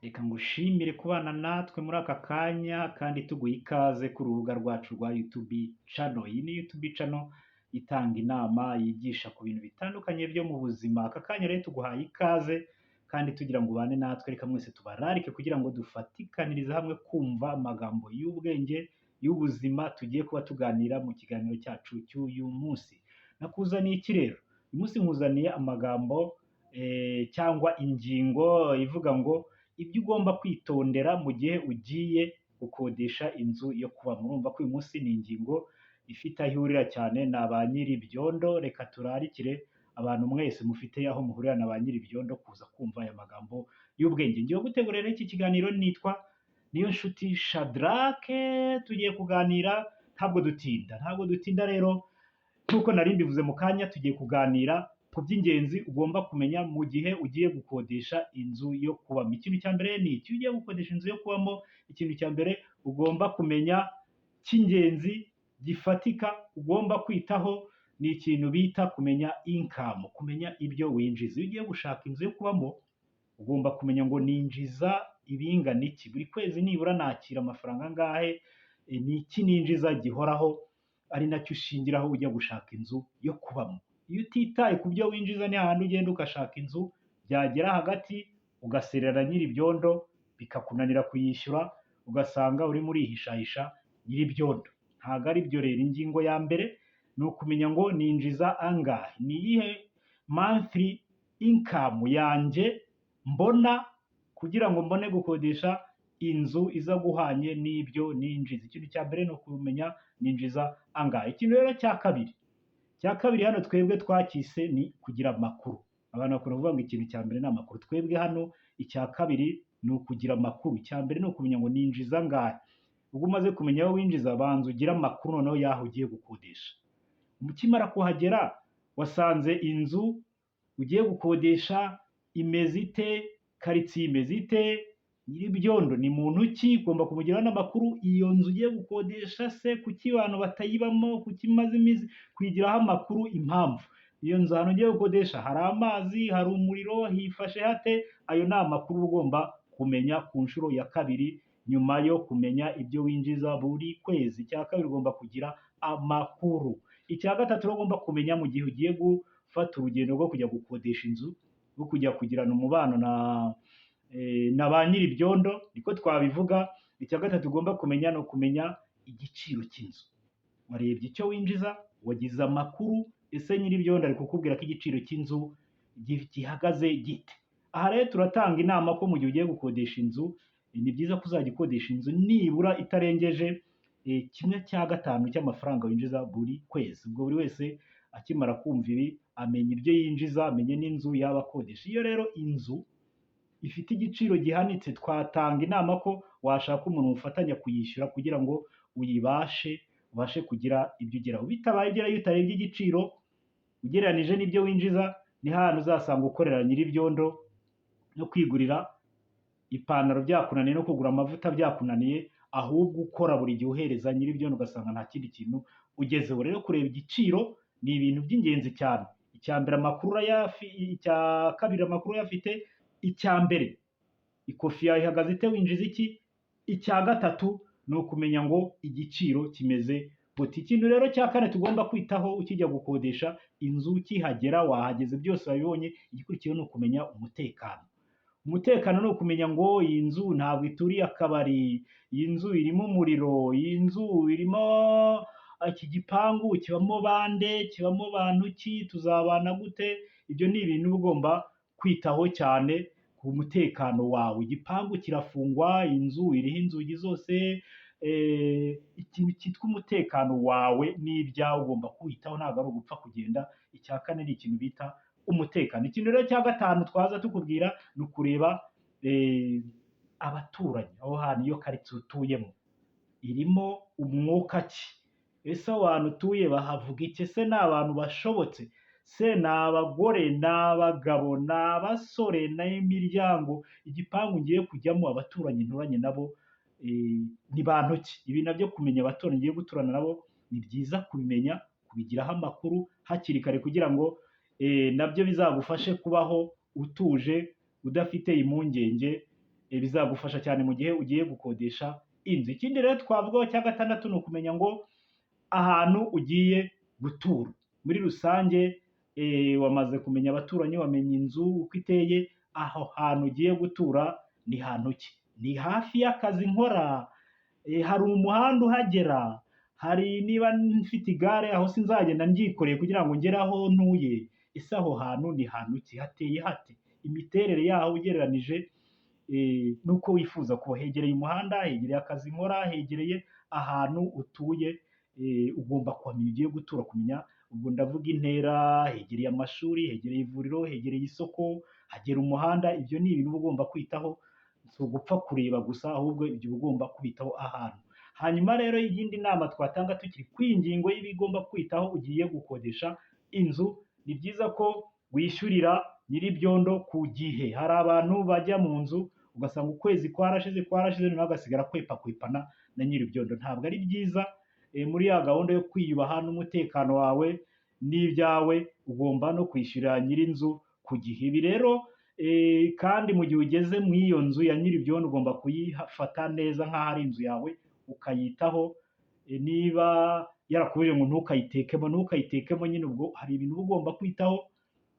Reka ngushimire kubana natwe muri aka kanya kandi tuguha ikaze ku rubuga rwacu rwa YouTube channel. Iyi ni YouTube channel itanga inama, yigisha ku bintu bitandukanye byo mu buzima. Aka kanya rero tuguhaye ikaze kandi tugira ngo ubane natwe, reka mwese tubararike kugira ngo dufatikanirize hamwe kumva amagambo y'ubwenge y'ubuzima tugiye kuba tuganira mu kiganiro cyacu cy'uyu munsi. Nakuzaniye iki rero? Uyu munsi nkuzaniye amagambo cyangwa ingingo ivuga ngo ibyo ugomba kwitondera mu gihe ugiye gukodesha inzu yo kubamo. Urumva ko uyu munsi ni ingingo ifite aho ihurira cyane na ba nyir'ibyondo. Reka turarikire abantu mwese mufite aho muhurira na ba nyir'ibyondo kuza kumva aya magambo y'ubwenge. Ngiye gutegura rero iki kiganiro, nitwa Niyonshuti Shadrack. Tugiye kuganira, ntabwo dutinda rero, nk'uko nari mbivuze mu kanya, tugiye kuganira ku by'ingenzi ugomba kumenya mu gihe ugiye gukodesha inzu yo kubamo. Ikintu cya mbere ni iki: ugiye gukodesha inzu yo kubamo, ikintu cya mbere ugomba kumenya cy'ingenzi gifatika ugomba kwitaho ni ikintu bita kumenya income, kumenya ibyo winjiza. Iyo ugiye gushaka inzu yo kubamo ugomba kumenya ngo ninjiza ibingana iki, buri kwezi nibura nakira amafaranga angahe, ni iki ninjiza gihoraho, ari nacyo ushingiraho ujya gushaka inzu yo kubamo. Iyo utitaye ku byo winjiza ni hahandi ugenda ugashaka inzu, byagera hagati ugaserera nyir'ibyondo bikakunanira kuyishyura, ugasanga urimo urihishahisha nyir'ibyondo. Ntabwo ari byo rero. Ingingo ya mbere ni ukumenya ngo ninjiza angahe, ni iyihe monthly income yanjye mbona kugira ngo mbone gukodesha inzu iza guhanye n'ibyo ninjiza. Ikintu cya mbere ni ukumenya ninjiza angahe. Ikintu rero cya kabiri hano twebwe twakise ni kugira amakuru. Abantu bakunda kuvuga ngo ikintu cya mbere ni amakuru. Twebwe hano icya kabiri ni ukugira amakuru. Icya mbere ni ukumenya ngo ninjiza angahe. Ubwo umaze kumenya aho winjiza, banza ugire amakuru noneho y'aho ugiye gukodesha. Ukimara kuhagera wasanze inzu ugiye gukodesha imeze ite, karitsiye imeze ite, nyir'ibyondo ni muntu ki, ugomba kumugiraho n'amakuru. Iyo nzu ugiye gukodesha se, kuki abantu batayibamo, kuki imaze iminsi, kwigiraho amakuru impamvu. Iyo nzu ahantu ugiye gukodesha hari amazi, hari umuriro, hifashe hate. Ayo ni amakuru ugomba kumenya ku nshuro ya kabiri nyuma yo kumenya ibyo winjiza buri kwezi. Icya kabiri ugomba kugira amakuru. Icya gatatu rero ugomba kumenya mu gihe ugiye gufata urugendo rwo kujya gukodesha inzu, rwo kujya kugirana umubano na ba nyir'ibyondo, niko twabivuga. Icya gatatu ugomba kumenya ni ukumenya igiciro cy'inzu. Warebye icyo winjiza, wagize amakuru, ese nyir'ibyondo ari kukubwira ko igiciro cy'inzu gihagaze gite. Aha rero turatanga inama ko mu gihe ugiye gukodesha inzu, ni byiza ko uzajya ukodesha inzu nibura itarengeje 1/5 cy'amafaranga winjiza buri kwezi. Ubwo buri wese akimara kumva ibi amenya ibyo yinjiza, amenye n'inzu yaba akodesha. Iyo rero inzu ifite igiciro gihanitse, twatanga inama ko washaka umuntu mufatanya kuyishyura kugira ngo ubashe kugira ibyo ugeraho. Bitabaye ugerayo utarebye igiciro ugereranije n'ibyo winjiza, ni hahandi uzasanga ukorera nyir'ibyondo no kwigurira ipantaro byakunaniye no kugura amavuta byakunaniye, ahubwo ukora buri gihe uhereza nyir'ibyondo, ugasanga nta kindi kintu ugezeho. Rero kureba igiciro ni ibintu by'ingenzi cyane. Icya kabiri amakuru uyafite. Icya mbere, ikofi yawe ihagaze ite, winjiza iki. Icya gatatu ni ukumenya ngo igiciro kimeze gute. Ikintu rero cya kane tugomba kwitaho ukijya gukodesha inzu, ukihagera wahageze byose wabibonye, igikurikiyeho ni ukumenya umutekano. Umutekano ni ukumenya ngo iyi nzu ntabwo ituriye akabari, iyi nzu irimo umuriro, iyi nzu irimo, iki gipangu kibamo bande, kibamo bantu ki, tuzabana gute. Ibyo ni ibintu ugomba kwitaho cyane ku mutekano wawe. Igipangu kirafungwa, inzu iriho inzugi zose, ikintu cyitwa umutekano wawe n'ibyawe ugomba kuwitaho, ntabwo ari ugupfa kugenda. Icya kane ni ikintu bita umutekano. Ikintu rero cya gatanu twaza tukubwira ni ukureba abaturanyi, aho hantu iyo karitsiye utuyemo irimo umwuka ki. Ese aho hantu utuye bahavuga iki? Ese ni abantu bashobotse? Se ni abagore, ni abagabo, ni abasore, n'imiryango. Igipangu ngiye kujyamo, abaturanyi nturanye nabo ni bantu ki? Ibi nabyo kumenya abaturanyi ngiye guturana nabo ni byiza kubimenya, kubigiraho amakuru hakiri kare kugira ngo nabyo bizagufashe kubaho utuje udafite impungenge bizagufasha cyane mu gihe ugiye gukodesha inzu. Ikindi rero twavugaho cya gatandatu ni ukumenya ngo ahantu ugiye gutura muri rusange, wamaze kumenya abaturanyi, wamenya inzu uko iteye, aho hantu ugiye gutura ni hantu ki? Ni hafi y'akazi nkora? Hari umuhanda uhagera? Hari niba mfite igare aho sinzagenda mbyikoreye kugira ngo ngere aho ntuye? Ese aho hantu ni hantu ki? Hateye hate? Imiterere yaho ugereranije n'uko wifuza kuba, hegereye umuhanda, hegereye akazi nkora, hegereye ahantu utuye, ugomba kuhamenya ugiye gutura, kumenya, ubwo ndavuga intera, hegereye amashuri, hegereye ivuriro, hegereye isoko, hagera umuhanda. Ibyo ni ibintu uba ugomba kwitaho, si ugupfa kureba gusa, ahubwo ibyo uba ugomba kwitaho ahantu. Hanyuma rero iyindi nama twatanga tukiri ku ngingo y'ibigomba kwitaho ugiye gukodesha inzu, ni byiza ko wishyurira nyir'ibyondo ku gihe. Hari abantu bajya mu nzu ugasanga ukwezi kwarashize noneho agasigara kwepakwepana na nyir'ibyondo. Ntabwo ari byiza. Muri ya gahunda yo kwiyubaha n'umutekano wawe n'ibyawe, ugomba no kwishyurira nyir'inzu ku gihe. Ibi rero kandi mu gihe ugeze mu iyo nzu ya nyir'ibyondo ugomba kuyifata neza nk'aho ari inzu yawe, ukayitaho. Niba yarakubwiye ngo ntukayitekemo nyine, ubwo hari ibintu uba ugomba kwitaho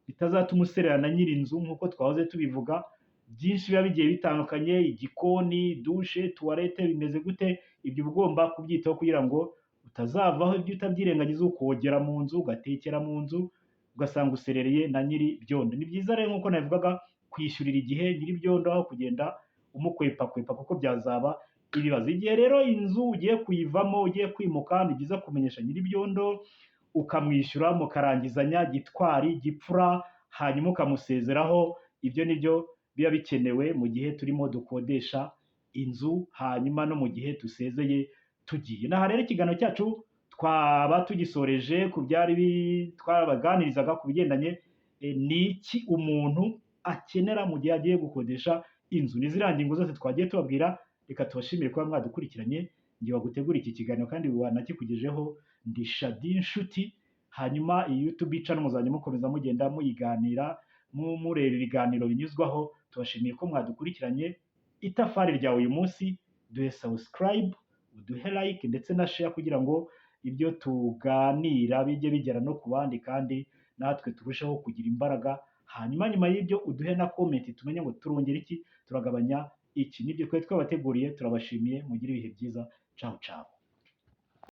bitazatuma usererana na nyir'inzu. Nk'uko twahoze tubivuga, byinshi biba bigiye bitandukanye, igikoni, dushe, tuwarete, bimeze gute, ibyo uba ugomba kubyitaho kugira ngo utazavaho ibyo utabyirengagiza, ukogera mu nzu, ugatekera mu nzu, ugasanga userereye na nyir'ibyondo. Ni byiza rero nk'uko nabivugaga kwishyurira igihe nyir'ibyondo aho kugenda umukwepakwepa, kuko byazaba ibibazo. Igihe rero inzu ugiye kuyivamo, ugiye kwimuka, ni byiza kumenyesha nyir'ibyondo, ukamwishyura, mukarangizanya gitwari gipfura, hanyuma ukamusezeraho. Ibyo ni byo biba bikenewe mu gihe turimo dukodesha inzu, hanyuma no mu gihe dusezeye tugiye. Aha rero ikiganiro cyacu twaba tugisoreje ku byari twabaganirizaga ku bigendanye ni iki umuntu akenera mu gihe agiye gukodesha inzu. Ni ziriya ngingo zose twagiye tubabwira. Reka tubashimire kuba mwadukurikiranye. Njye wagutegura iki kiganiro kandi wanakikugejeho ndi Shaddy Nshuti. Hanyuma iyi YouTube channel muzajya mukomeza mugenda muyiganira, mureba ibiganiro binyuzwaho. Tubashimiye ko mwadukurikiranye. Itafari ryawe uyu munsi, duhe subscribe, uduhe like ndetse na share kugira ngo ibyo tuganira bijye bigera no ku bandi, kandi natwe turusheho kugira imbaraga. Hanyuma nyuma y'ibyo uduhe na comment tumenye ngo turongera iki, turagabanya iki. Nibyo twari twabateguriye. Turabashimiye, mugire ibihe byiza. Ciao ciao.